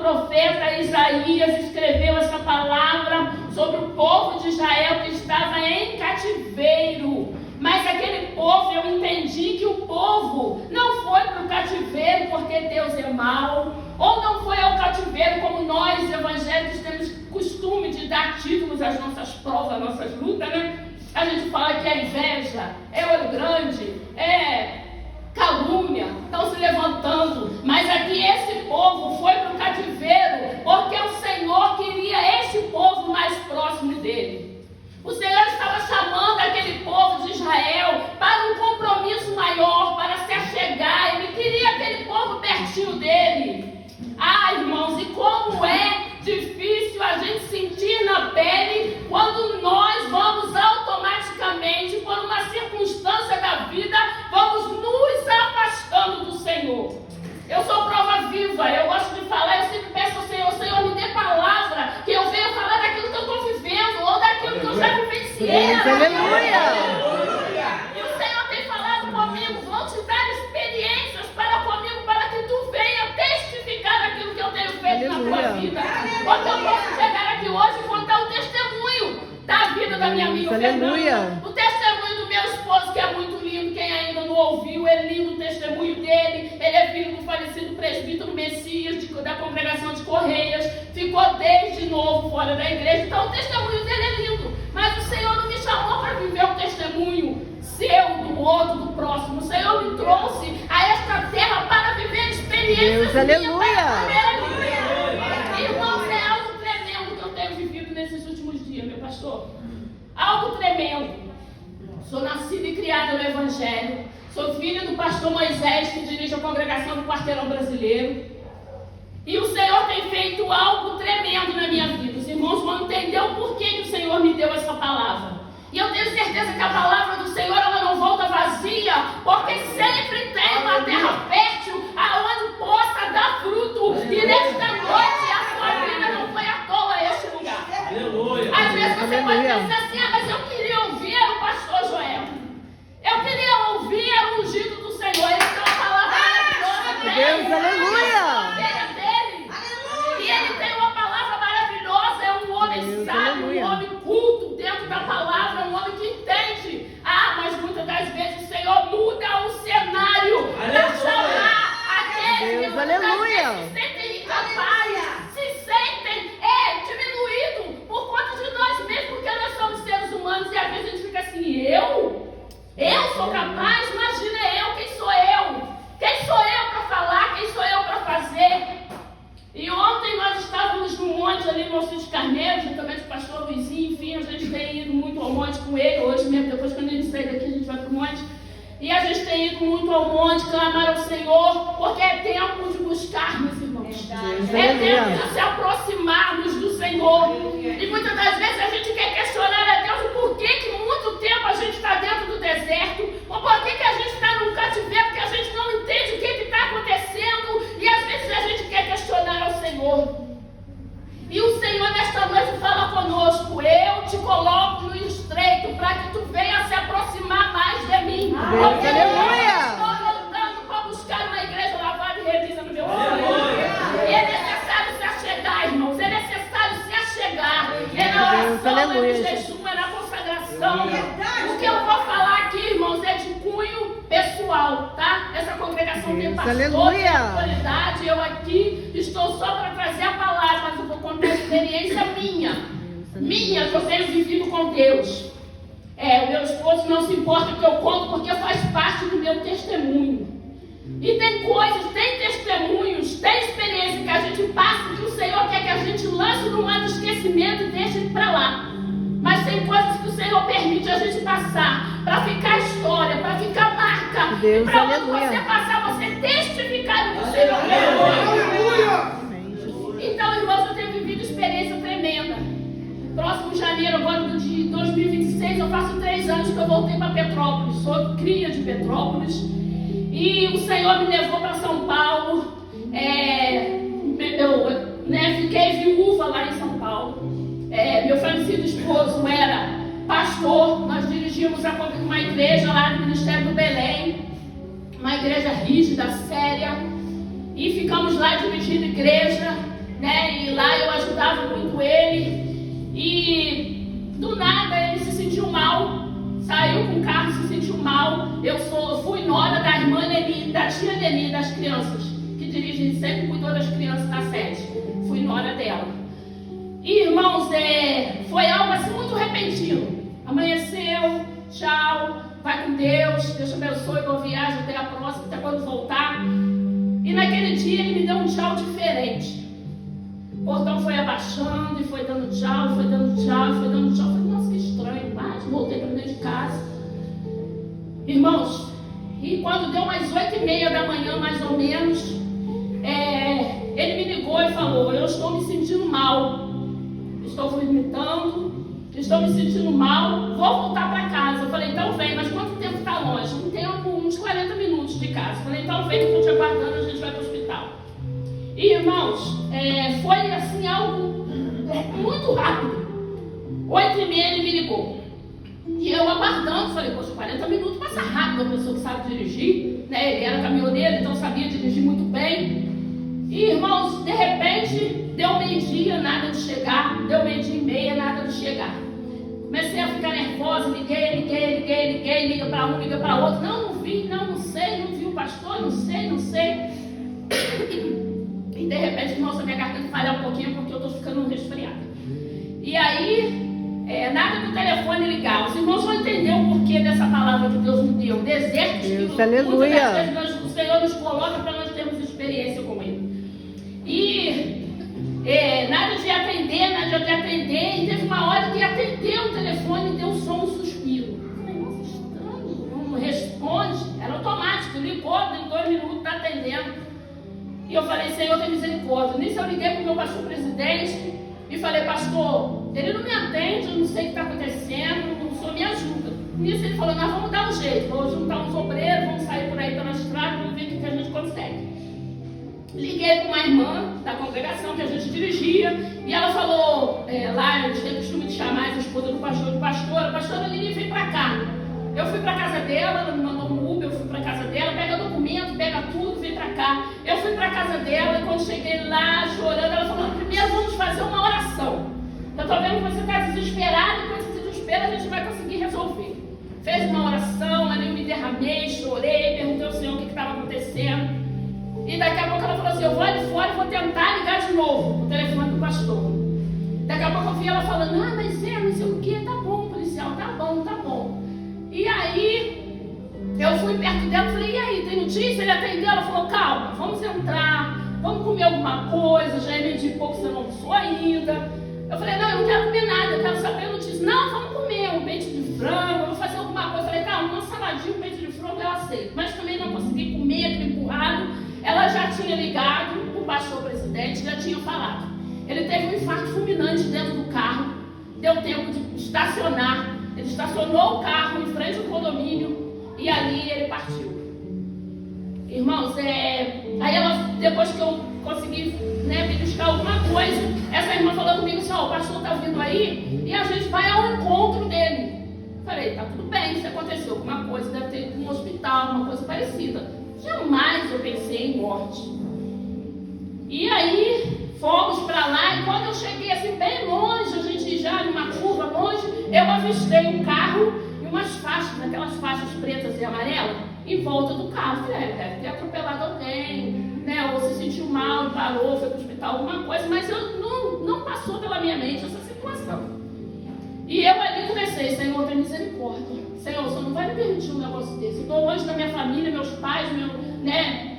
profeta Isaías escreveu essa palavra sobre o povo de Israel que estava em cativeiro. Mas aquele povo, eu entendi que o povo não foi para o cativeiro porque Deus é mau, ou não foi ao cativeiro como nós, evangélicos, temos costume de dar títulos às nossas provas, às nossas lutas, né? A gente fala que é inveja, é olho grande, é calúnia, estão se levantando. Mas aqui esse povo foi para o cativeiro porque o Senhor queria esse povo mais próximo dele. O Senhor estava chamando aquele povo de Israel para um compromisso maior, para se achegar. Ele queria aquele povo pertinho dele. Ah, irmãos, e como é difícil a gente sentir na pele quando nós vamos automaticamente, por uma circunstância da vida, vamos nos afastando do Senhor. Eu sou prova viva, eu gosto de falar, eu sempre peço ao Senhor, Senhor, me dê palavra, que eu venha falar daquilo que eu estou vivendo, ou daquilo que eu já vivenciei. Aleluia! E o Senhor tem falado comigo, vou te dar experiências para comigo, para que tu venha testificar daquilo que eu tenho feito na tua vida. Porque eu posso chegar aqui hoje e contar o testemunho da vida da minha amiga Fernanda, o testemunho do meu esposo, que é muito lindo. Quem ainda não ouviu, é lindo o testemunho dele. Ele é filho do falecido presbítero Messias, da congregação de Correias, ficou desde novo fora da igreja. Então o testemunho dele é lindo, mas o Senhor não me chamou para viver um testemunho seu, do outro, do próximo. O Senhor me trouxe a esta terra para viver experiências. Aleluia! Irmãos, é algo tremendo que eu tenho vivido nesses últimos dias, meu pastor. Algo tremendo. Sou nascida e criada no Evangelho. Sou filha do pastor Moisés, que dirige a congregação do Quarteirão Brasileiro. E o Senhor tem feito algo tremendo na minha vida. Os irmãos vão entender o porquê que o Senhor me deu essa palavra. E eu tenho certeza que a palavra do Senhor, ela não volta vazia, porque sempre tem uma terra fértil aonde possa dar fruto. E nesta noite a sua vida não foi à toa a este lugar. Aleluia. Às vezes você pode pensar assim, mas eu queria ouvir o pastor Joel. Eu queria ouvir o ungido do Senhor. Ele tem uma palavra maravilhosa. Deus, aleluia. E ele tem uma palavra maravilhosa. É um homem sábio, um homem culto dentro da palavra, um homem que entende. Ah, mas muitas das vezes o Senhor muda o cenário para chamar aqueles que muitas vezes se sentem incapazes, se sentem diminuídos por conta de nós mesmos, porque nós somos seres humanos e às vezes a gente fica assim, eu sou capaz? Imagina eu, quem sou eu? Quem sou eu para falar? Quem sou eu para fazer? E ontem nós estávamos no monte ali no Alcides Carneiro, juntamente com o pastor Luizinho, enfim, a gente tem ido muito ao monte com ele, hoje mesmo, depois quando ele sair daqui a gente vai para o monte. E a gente tem ido muito ao monte, clamar ao Senhor, porque é tempo de buscarmos, irmãos. É tempo de se aproximarmos do Senhor. E muitas das vezes a gente quer questionar a Deus o porquê que muito tempo a gente está dentro do deserto, ou porquê que a gente está num cativeiro, porque a gente não entende o que está acontecendo, e às vezes a gente quer questionar ao Senhor. E o Senhor nesta noite fala conosco, eu te coloco no estreito para que tu venha se aproximar mais de mim. Porque eu estou voltando para buscar uma igreja lavada e remida no meu coração. E é necessário se achegar, irmãos, é necessário se achegar. É na oração, é no jejum, é na consagração. O que eu vou falar aqui, irmãos, é de cunho pessoal, tá? Essa congregação tem pastor, tem autoridade, eu aqui estou só para trazer a palavra, mas eu vou contar a experiência minha que eu tenho vivido com Deus. O meu esposo não se importa que eu conto, porque faz parte do meu testemunho. E tem coisas, tem testemunhos, tem experiência que a gente passa, que o Senhor quer que a gente lance no mar do esquecimento e deixe para lá. Mas tem coisas que o Senhor permite a gente passar, para ficar história, para ficar marca. Deus, para quando você passar, você testificar do Senhor. Aleluia! Então, irmãos, eu tenho vivido experiência tremenda. Próximo janeiro, agora de 2026, eu faço 3 anos que eu voltei para Petrópolis. Sou cria de Petrópolis. E o Senhor me levou para São Paulo. Fiquei viúva lá em São Paulo. Meu falecido esposo era pastor. Nós dirigimos uma igreja lá no Ministério do Belém. Uma igreja rígida, séria. E ficamos lá dirigindo igreja. E lá eu ajudava muito ele. E do nada ele se sentiu mal. Saiu com o carro, se sentiu mal. Eu fui nora da irmã Leni, da tia Leni, das crianças, que dirige, sempre cuidou das crianças da sede. Fui nora dela. E, irmãos, foi algo assim muito repentino. Amanheceu, tchau, vai com Deus, Deus te abençoe, boa viagem, até a próxima, até quando voltar. E naquele dia ele me deu um tchau diferente. O portão foi abaixando e foi dando tchau, foi dando tchau, foi dando tchau. Eu falei, nossa, que estranho, mas voltei para dentro de casa. Irmãos, e quando deu umas 8h30 da manhã, mais ou menos, ele me ligou e falou, eu estou me sentindo mal, estou vomitando, estou me sentindo mal, vou voltar para casa. Eu falei, então vem, mas quanto tempo está longe? Um tempo, uns 40 minutos de casa. Eu falei, então vem que eu estou te aguardando, a gente vai para o hospital. E, irmãos, foi assim algo muito rápido. 8h30 ele me ligou. E eu aguardando, falei, poxa, 40 minutos passa rápido, a pessoa que sabe dirigir, né? Ele era caminhoneiro, então sabia dirigir muito bem. E, irmãos, de repente, deu meio-dia, nada de chegar, deu 12h30, nada de chegar. Comecei a ficar nervosa, liguei, liga para um, liga para outro. Não vi, não sei, não vi o pastor, não sei. E de repente, nossa, minha garganta falhar um pouquinho porque eu estou ficando resfriada. E aí, nada do telefone ligar. Os irmãos vão entender o porquê dessa palavra que Deus me deu. Desertos que aleluia. o Senhor nos coloca para nós termos experiência com Ele. E nada de atender. E teve uma hora que atendeu o telefone e deu som, um suspiro. Eu falei, nossa, estranho, não responde. Era automático, ligou, em 2 minutos, está atendendo. E eu falei, Senhor, tem misericórdia. Nisso eu liguei para o meu pastor presidente e falei, pastor, ele não me atende, eu não sei o que está acontecendo, o senhor me ajuda. Nisso ele falou, nós vamos dar um jeito, vamos juntar uns obreiros, vamos sair por aí pela estrada, vamos ver o que a gente consegue. Liguei para uma irmã da congregação que a gente dirigia e ela falou, lá eles têm costume de chamar a esposa do pastor de pastora Lili, vem para cá. Eu fui para casa dela, ela me mandou um Uber, eu fui para casa dela, pega documento, pega tudo, vem para cá. Eu fui para casa dela e quando cheguei lá chorando, ela falou, primeiro vamos fazer uma oração. Eu estou vendo que você está desesperado e com esse desespero a gente vai conseguir resolver. Fez uma oração, ali eu me derramei, chorei, perguntei ao Senhor o que estava acontecendo. E daqui a pouco ela falou assim, eu vou ali fora e vou tentar ligar de novo o telefone do pastor. Daqui a pouco eu vi ela falando, mas não sei o que, tá bom, policial, tá bom. E aí, eu fui perto dela e falei, e aí, tem notícia? Ele atendeu, ela falou, calma, vamos entrar, vamos comer alguma coisa, já é meio de pouco, você não almoçou ainda. Eu falei, não, eu não quero comer nada, eu quero saber a notícia. Não, vamos comer um peito de frango, eu vou fazer alguma coisa. Eu falei, calma, uma saladinha, um peito de frango eu aceito. Mas também não consegui comer aquele empurrado. Ela já tinha ligado, o pastor presidente já tinha falado. Ele teve um infarto fulminante dentro do carro, deu tempo de estacionar. Ele estacionou o carro em frente ao condomínio e ali ele partiu. Irmãos, aí ela, depois que eu consegui me buscar alguma coisa, essa irmã falou comigo assim, o pastor está vindo aí e a gente vai ao encontro dele. Falei, tá tudo bem, se aconteceu alguma coisa, deve ter ido para um hospital, uma coisa parecida. Jamais eu pensei em morte. E aí, fomos para lá e quando eu cheguei assim bem longe, a gente já numa curva longe, eu avistei um carro e umas faixas, aquelas faixas pretas e amarelas, em volta do carro. Falei, deve ter atropelado alguém, ou se sentiu mal, parou, foi para o hospital, alguma coisa, mas não passou pela minha mente essa situação. E eu ali comecei, Senhor, tem misericórdia. Senhor, o Senhor não vai me permitir um negócio desse. Eu estou longe da minha família, meus pais,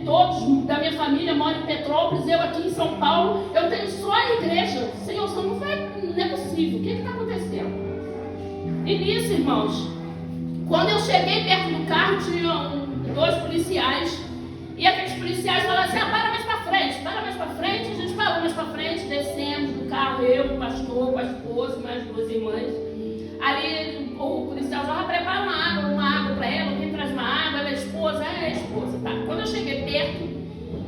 todos da minha família moram em Petrópolis, eu aqui em São Paulo, eu tenho só a igreja. Senhor, o Senhor não é possível. O que está acontecendo? E nisso, irmãos, quando eu cheguei perto do carro, tinham 2 policiais, e aqueles policiais falaram assim, para mais para frente, a gente parou mais para frente, descemos do carro, eu, o pastor, com a esposa, mais 2 irmãs. Ali o policial já prepara uma água para ela, quem traz uma água, ela é a esposa, tá? Quando eu cheguei perto,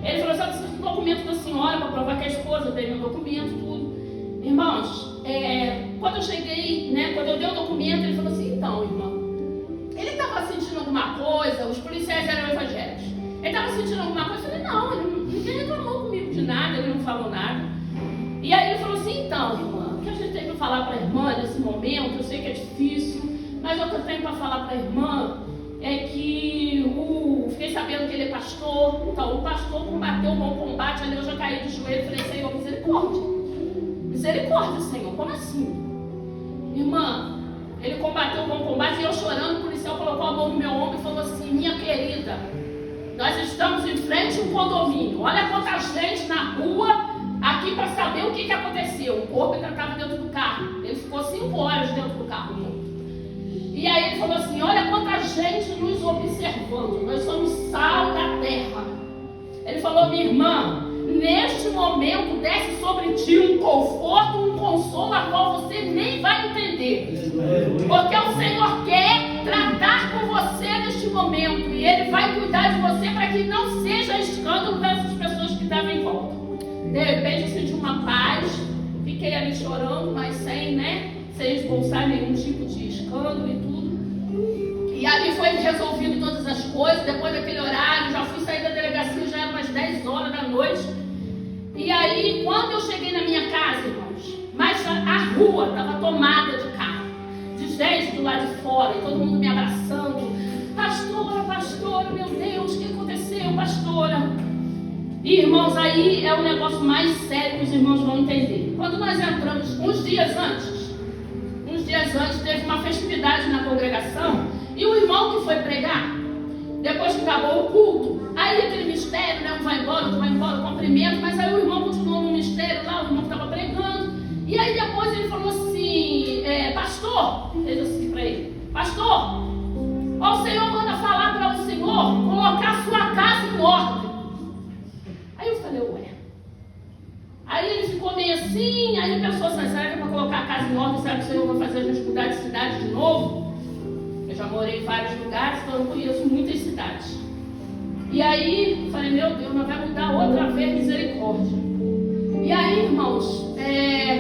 ele falou assim, eu preciso do documento da senhora para provar que é a esposa, eu dei meu documento, tudo. Irmãos, quando eu cheguei, quando eu dei o documento, ele falou assim, então, irmão, ele estava sentindo alguma coisa, os policiais eram evangélicos, ele estava sentindo alguma coisa, eu falei, não, ninguém reclamou comigo de nada, ele não falou nada. E aí ele falou assim, então, irmã, o que a gente tem para falar para a irmã nesse momento, eu sei que é difícil, mas o que eu tenho para falar para a irmã é que fiquei sabendo que ele é pastor, então o pastor combateu o bom combate, ali eu já caí de joelho e falei, Senhor, misericórdia. Misericórdia, Senhor, como assim? Irmã, ele combateu o bom combate e eu chorando, o policial colocou a mão no meu ombro e falou assim, minha querida, nós estamos em frente a um condomínio, olha quanta gente na rua aqui para saber o que aconteceu. O corpo ainda estava dentro do carro, ele ficou 5 horas dentro do carro. E aí ele falou assim, olha quanta gente nos observando, nós somos sal da terra. Ele falou, minha irmã, neste momento desce sobre ti um conforto, um consolo, a qual você nem vai entender. Porque o Senhor quer tratar com você neste momento. E Ele vai cuidar de você para que não seja escândalo para essas pessoas que estavam em volta. De repente eu senti uma paz, fiquei ali chorando, mas sem esboçar nenhum tipo de escândalo e tudo. E ali foi resolvido todas as coisas. Depois daquele horário, já fui sair da delegacia, já era umas 10 horas da noite. E aí, quando eu cheguei na minha casa, irmãos, mas a rua estava tomada de carro, de gente do lado de fora, e todo mundo me abraçando. Pastora, pastora, meu Deus, o que aconteceu, pastora? E, irmãos, aí é o negócio mais sério que os irmãos vão entender. Quando nós entramos, uns dias antes, teve uma festividade na congregação, e o irmão que foi pregar, depois que acabou o culto, aí aquele mistério, né, um vai embora, cumprimento, mas aí o irmão continuou no mistério lá, o irmão que estava pregando, e aí depois ele falou assim, pastor, fez assim para ele, pastor, o Senhor manda falar para o Senhor colocar sua casa em ordem. Aí eu falei, ué. Aí ele ficou meio assim, aí ele pensou assim, será que é para colocar a casa em ordem, será que o Senhor vai fazer a gente mudar de cidade de novo? Eu já morei em vários lugares, então eu conheço muitas cidades. E aí, falei, meu Deus, mas vai mudar outra vez, misericórdia. E aí, irmãos,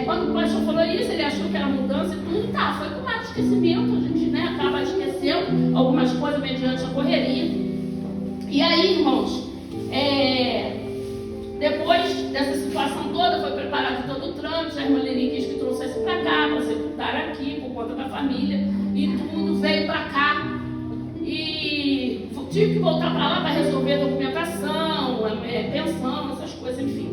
quando o pastor falou isso, ele achou que era mudança e tudo, tá, foi com mais esquecimento, a gente acaba esquecendo algumas coisas mediante a correria. E aí, irmãos, depois dessa situação toda, foi preparado todo o trâmite, a irmã Leni quis que trouxesse para cá, para sepultar aqui, por conta da família, e tudo veio para cá. E tive que voltar para lá para resolver a documentação, pensão, essas coisas, enfim.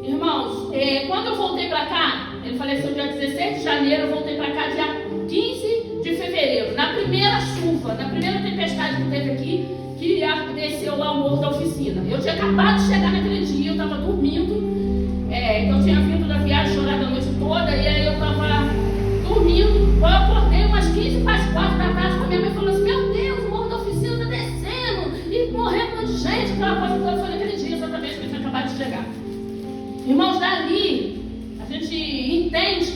Irmãos, quando eu voltei para cá, ele faleceu dia 16 de janeiro, eu voltei para cá dia 15 de fevereiro, na primeira chuva, na primeira tempestade que teve aqui, que desceu lá o morro da oficina. Eu tinha acabado de chegar naquele dia, eu estava dormindo, então eu tinha vindo da viagem chorado a noite toda, e aí eu estava dormindo. Quando eu acordei umas 15 para as 4 da tarde, a minha mãe falou assim, meu Deus, o morro da oficina está descendo, e morrendo um monte de gente, aquela coisa toda. Foi naquele dia, exatamente, que eu tinha acabado de chegar. Irmãos, dali, a gente entende,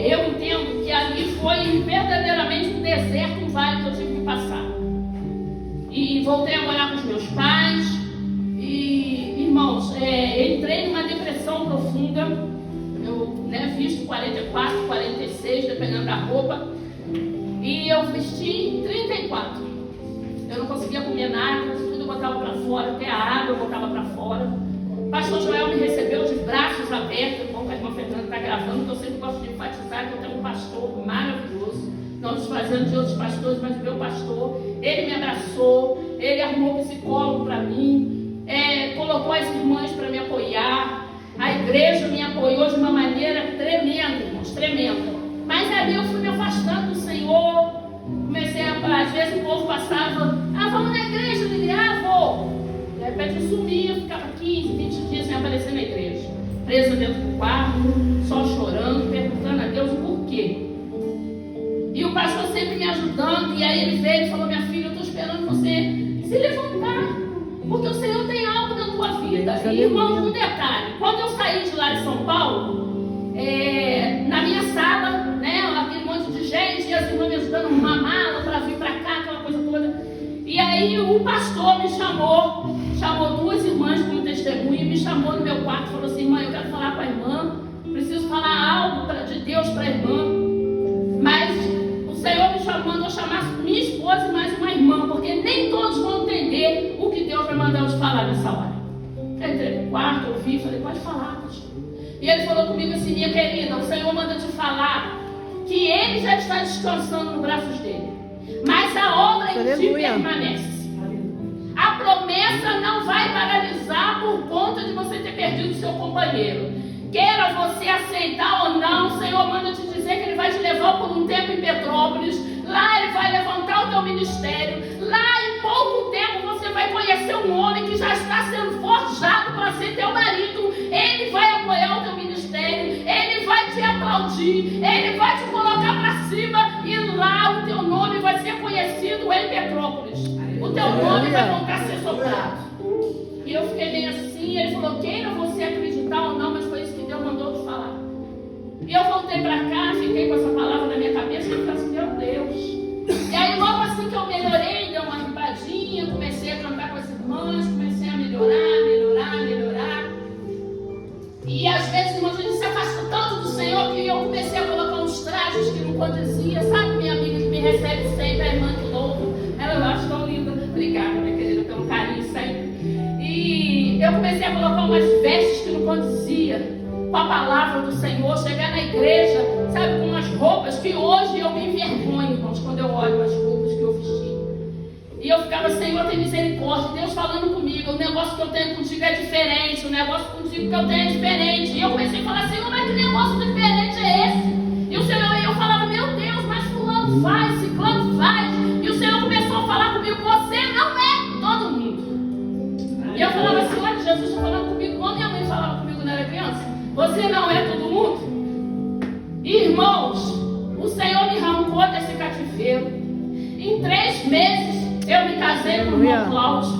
eu entendo que ali foi verdadeiramente um deserto, um vale que eu tive que passar. E voltei a morar com os meus pais. E, irmãos, entrei numa depressão profunda. Eu visto 44, 46, dependendo da roupa. E eu vesti 34. Eu não conseguia comer nada, tudo eu botava para fora, até a água eu botava para fora. O pastor Joel me recebeu de braços abertos. Bom, que a irmã Fernanda está gravando, que eu sempre gosto de enfatizar que eu tenho um pastor maravilhoso. Não desfazendo de outros pastores, mas o meu pastor, ele me abraçou, ele arrumou psicólogo para mim, colocou as irmãs para me apoiar, a igreja me apoiou de uma maneira tremenda, irmãos, tremenda. Mas ali eu fui me afastando do Senhor, comecei às vezes o povo passava, vamos na igreja, eu diria, vou. De repente eu sumia, ficava 15, 20 dias sem aparecer na igreja, presa dentro do quarto, só chorando, perguntando a Deus o porquê. E o pastor sempre me ajudando, e aí ele veio e falou, minha filha, eu estou esperando você se levantar, porque o Senhor tem algo na tua vida. E, irmãos, um detalhe, quando eu saí de lá de São Paulo, na minha sala, aquele monte de gente, e as irmãs me ajudando uma mala para vir para cá, aquela coisa toda. E aí o pastor me chamou 2 irmãs como testemunha, me chamou no meu quarto e falou assim, irmã, eu quero falar com a irmã, preciso falar algo de Deus para a irmã. Mas o Senhor me mandou eu chamasse minha esposa e mais uma irmã, porque nem todos vão entender o que Deus vai mandar eu te falar nessa hora. Eu entrei no quarto, ouvi, falei, pode falar, pastor. E ele falou comigo assim: minha querida, o Senhor manda te falar que ele já está descansando nos braços dele, mas a obra em ti permanece. A promessa não vai paralisar por conta de você ter perdido seu companheiro. Queira você aceitar ou não, o Senhor manda te dizer que ele vai te levar por um tempo em Petrópolis. Lá ele vai levantar o teu ministério. Lá em pouco tempo você vai conhecer um homem que já está sendo forjado para ser teu marido. Ele vai apoiar o teu ministério, ele vai te aplaudir, ele vai te colocar para cima, e lá o teu nome vai ser conhecido em Petrópolis. O teu nome vai voltar a ser soprado. E eu fiquei bem assim. Ele falou: queira você acreditar ou não, mas foi isso que Deus mandou te falar. E eu voltei para cá, fiquei com essa palavra na minha cabeça e falei assim: meu Deus. E aí logo assim que eu melhorei, dei uma rimpadinha, comecei a cantar com as irmãs, comecei a melhorar. E às vezes, irmãos, a gente se afasta tanto do Senhor que eu comecei a colocar uns trajes que não condizia. Sabe, minha amiga que me recebe sempre, a irmã de novo, ela eu acho tão linda. Obrigada, minha querida, pelo carinho sempre. E eu comecei a colocar umas vestes que não condiziam com a palavra do Senhor. Chegar na igreja, sabe, com umas roupas que hoje eu me envergonho, irmãos, quando eu olho as roupas que eu vesti. E eu ficava: Senhor, tem misericórdia. Deus falando comigo: o negócio que eu tenho contigo é diferente, o negócio contigo que eu tenho é diferente. E eu comecei a falar: Senhor, mas que negócio diferente é esse? E o Senhor, eu falava: meu Deus, mas fulano faz, ciclano faz. E o Senhor começou a falar comigo: você não é todo mundo. E eu falava assim: olha, Jesus está falando comigo como minha mãe falava comigo quando eu era criança. Você não é todo mundo. Irmãos, o Senhor me arrancou desse cativeiro. Em 3 meses eu me casei com o irmão Cláudio.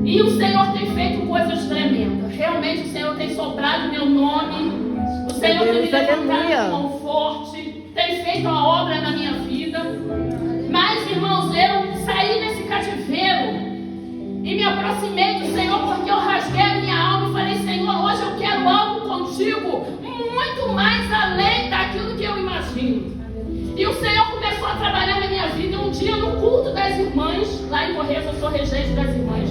E o Senhor tem feito coisas tremendas. Realmente o Senhor tem soprado meu nome. O Senhor tem me levantado com mão forte. Tem feito uma obra na minha vida. Mas, irmãos, eu saí desse cativeiro e me aproximei do Senhor, porque eu rasguei a minha alma e falei: Senhor, hoje eu quero algo contigo muito mais além daquilo que eu imagino. E o Senhor começou a trabalhar na minha vida. Um dia no culto das irmãs, lá em Correios eu sou regente das irmãs,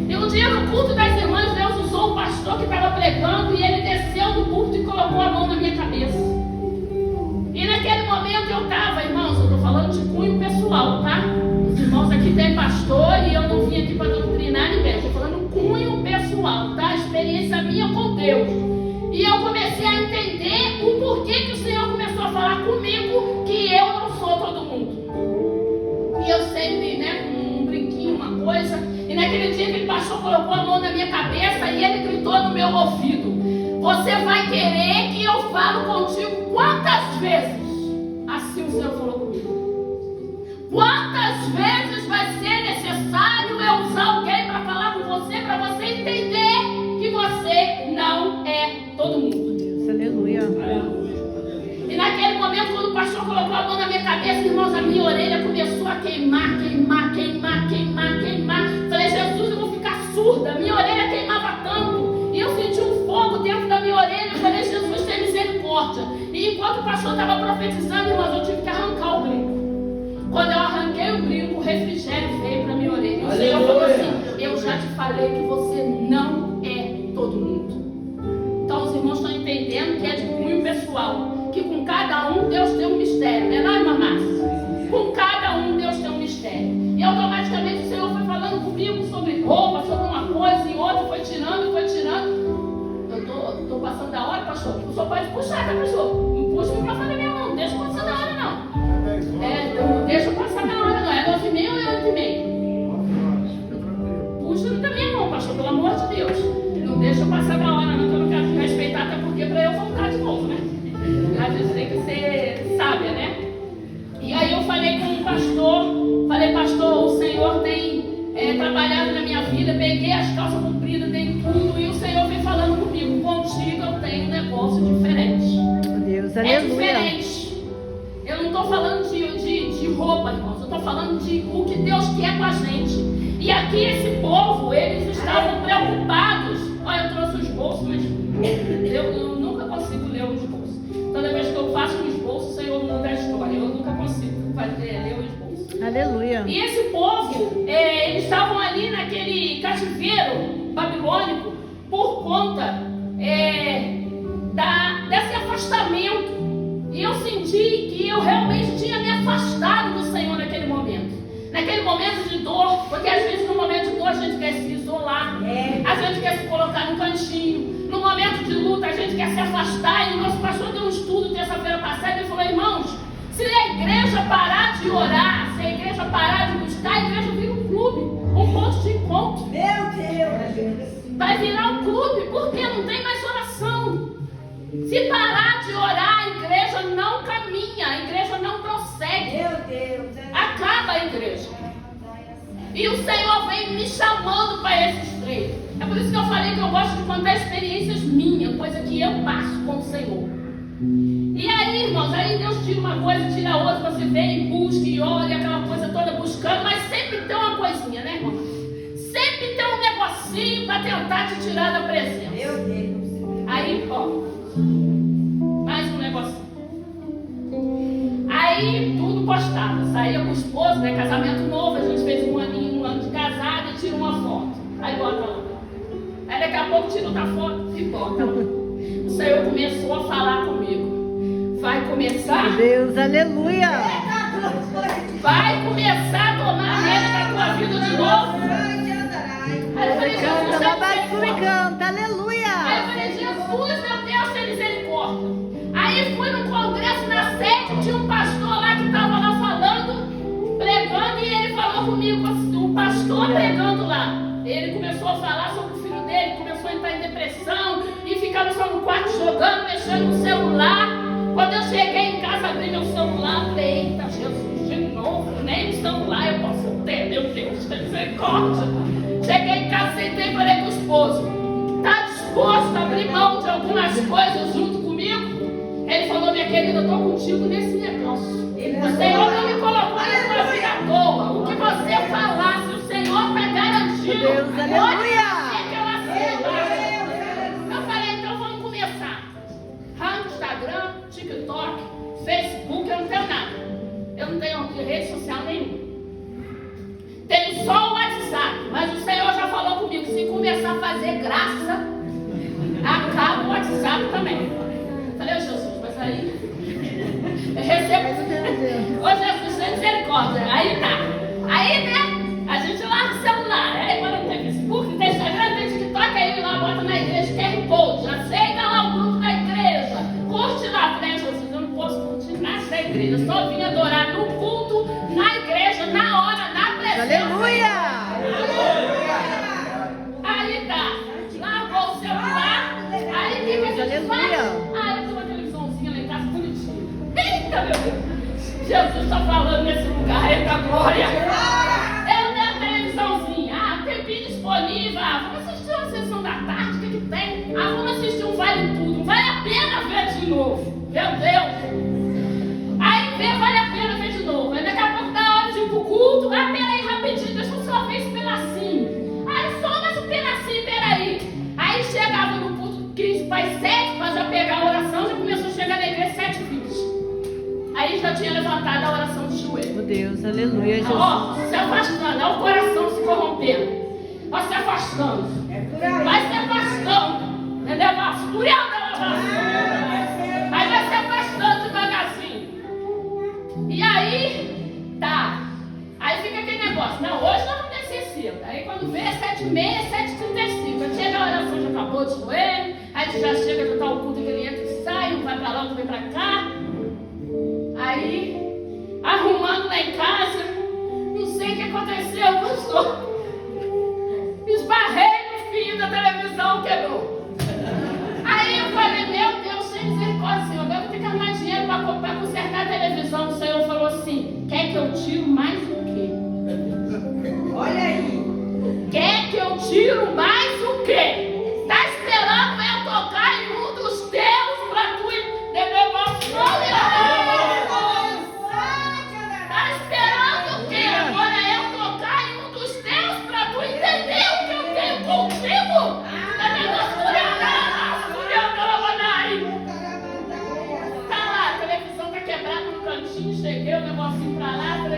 e um dia no culto das irmãs, Deus usou o pastor que estava pregando, e ele desceu do culto e colocou a mão na minha cabeça. E naquele momento eu estava, irmãos, eu estou falando de cunho pessoal, tá? Os irmãos aqui têm pastor e eu não vim aqui para doutrinar ninguém. Estou falando cunho pessoal, tá? Experiência minha com Deus. E eu comecei a entender o porquê que o Senhor começou a falar comigo que eu não sou todo mundo. E eu sempre, né, com um brinquinho, uma coisa. E naquele dia aquele pastor colocou a mão na minha cabeça e ele gritou no meu ouvido: você vai querer que eu falo contigo quantas vezes? Assim o Senhor falou comigo. Quantas vezes vai ser necessário eu usar alguém para falar com você, para você entender que você não é todo mundo? Deus, aleluia. E naquele momento, quando o pastor colocou a mão na minha cabeça, irmãos, a minha orelha começou a queimar. Falei: Jesus, eu vou ficar surda. Minha orelha queimava tanto. E eu senti um fogo dentro da minha orelha. Eu falei: Jesus, tem misericórdia. E enquanto o pastor estava profetizando, irmãos, eu tive que arrancar o brinco. Quando eu arranquei o brinco, o refrigério veio para minha orelha. E o Senhor falou assim: eu já te falei que você não é todo mundo. Então os irmãos estão entendendo que é de cunho pessoal, que com cada um Deus tem um mistério, não é, não, irmã Márcia? Com cada um Deus tem um mistério. E automaticamente o Senhor foi falando comigo sobre roupa, sobre uma coisa e outra, foi tirando. Eu estou passando da hora, pastor. O senhor pode puxar, tá, pastor? Não puxa o microfone da minha mão, não deixa eu passar da hora, não. Não deixa eu passar da hora, não. É 9h30 ou é 8h30? Puxa da minha mão, pastor, pelo amor de Deus. Não deixa eu passar da hora, não, que eu não quero te respeitar, até porque para eu voltar de novo, né? A gente tem que ser sábia, né? E aí eu falei com o pastor, pastor, o Senhor tem trabalhado na minha vida, peguei as calças compridas, dei tudo, e o Senhor vem falando comigo: contigo eu tenho um negócio diferente. Deus, é diferente. Eu não estou falando de roupa, irmãos, eu estou falando de o que Deus quer com a gente. E aqui esse povo, eles estavam preocupados. Olha, eu trouxe os bolsos, mas eu nunca consigo ler os bolsos. Toda vez que eu faço um esboço, o Senhor muda a história. Eu nunca consigo ler o esboço. Aleluia. E esse povo, eles estavam ali naquele cativeiro babilônico por conta desse afastamento. E eu senti que eu realmente tinha me afastado do Senhor naquele momento. Naquele momento de dor, porque às vezes no momento de dor a gente quer se isolar, a gente quer se colocar num cantinho. No momento de luta a gente quer se afastar. E o nosso pastor deu um estudo terça-feira passada e falou: irmãos, se a igreja parar de orar, se a igreja parar de buscar, a igreja vira um clube, um ponto de encontro. Meu Deus! Vai virar um clube, porque não tem mais oração. Se parar de orar, a igreja não caminha, a igreja não prossegue. Meu Deus! Acaba a igreja. E o Senhor vem me chamando para esses três. É por isso que eu falei que eu gosto de contar experiências minhas, coisa que eu passo com o Senhor. E aí, irmãos, aí Deus tira uma coisa, tira outra, você vem, busca e olha, aquela coisa toda buscando, mas sempre tem uma coisinha, né, irmão? Sempre tem um negocinho para tentar te tirar da presença. Meu Deus! Aí, ó, mais um negocinho. Aí, tudo postado. Saía com o esposo, né? Casamento novo, a gente fez um ano de casado e tira uma foto. Aí bota lá. Aí daqui a pouco tira outra foto e bota lá. O Senhor começou a falar comigo. Vai começar? Deus, aleluia. Vai começar a tomar a rédea da tua vida de novo. Aí eu falei: Jesus, Canta, é babassu e misericórdia. canta, aleluia. Aí eu falei: Jesus, meu Deus, tem misericórdia. Aí fui no congresso na sede, tinha um pastor lá que estava lá falando, pregando, e ele falou comigo, o pastor pregando lá. Ele começou a falar sobre o filho dele, começou a entrar em depressão e ficava só no quarto jogando, mexendo no celular. Quando eu cheguei em casa, abri meu celular, falei: eita, Jesus, de novo, nem no celular eu posso ter, meu Deus, tem misericórdia. Cheguei em casa, sentei e falei com o esposo: está disposto a abrir mão de algumas coisas junto comigo? Ele falou: minha querida, eu estou contigo nesse negócio. O Senhor não me colocou na tua vida à toa. O que você falar, se o Senhor está garantido, Deus, pode aleluia. ser que eu aceito. Eu falei: então vamos começar. Instagram, TikTok, Facebook, eu não tenho nada. Eu não tenho rede social nenhuma. Tenho só o WhatsApp, mas o Senhor já falou comigo: se começar a fazer graça, acaba o WhatsApp também. Falei: ô Jesus, mas aí eu recebo. Ô Jesus, tem misericórdia. Aí tá. Aí, né? A gente larga o celular. Aí quando não tem Facebook, não tem Instagram, não tem TikTok, aí lá bota na igreja QR Code. Aceita lá o grupo da igreja. Curte lá. Falei: Jesus, eu não posso curtir nada da igreja. Eu só vim adorar no culto, na igreja, na hora, na presença. Aleluia. Aí tá. Largou o celular. Aí o que a gente faz? Ah, eu tenho uma televisãozinha lá em casa bonitinha. Eita, meu Deus! Jesus está falando nesse lugar. Eita, glória! Eu tenho a televisãozinha. Ah, tempinho disponível. Ah, vamos assistir uma sessão da tarde. O que tem? Ah, vamos assistir um Vale Tudo. Vale a pena ver de novo. Meu Deus! Aí vê, vale a pena ver de novo. Aí daqui a pouco dá hora de ir pro culto. Ah, peraí, rapidinho, deixa eu só ver esse pedacinho. Aí só mais um pedacinho, peraí. Aí chegava no culto 15 para as 7, para já pegar a oração, já começou a chegar na igreja 7h20. Aí já tinha levantado a oração de joelho. Meu Deus, aleluia, Jesus. Ó, se afastando, é o coração se corrompendo. Vai se afastando. Vai se afastando. Entendeu? Aí vai se afastando devagarzinho. E aí, tá. Aí fica aquele negócio: não, hoje nós vamos descer cedo. Aí quando vê, 7h30, 7h35. Aí chega a oração, já acabou de joelho. Aí tu já chega, já tá o culto que ele entra e sai, um vai pra lá, outro vem pra cá. Aí, arrumando lá em casa, não sei o que aconteceu, pastor. Esbarrei no fio da televisão, quebrou. Aí eu falei: meu Deus, sem misericórdia, Senhor, devo ter que arrumar dinheiro para consertar a televisão. O Senhor falou assim: quer que eu tiro mais o quê? Olha aí! Quer que eu tiro mais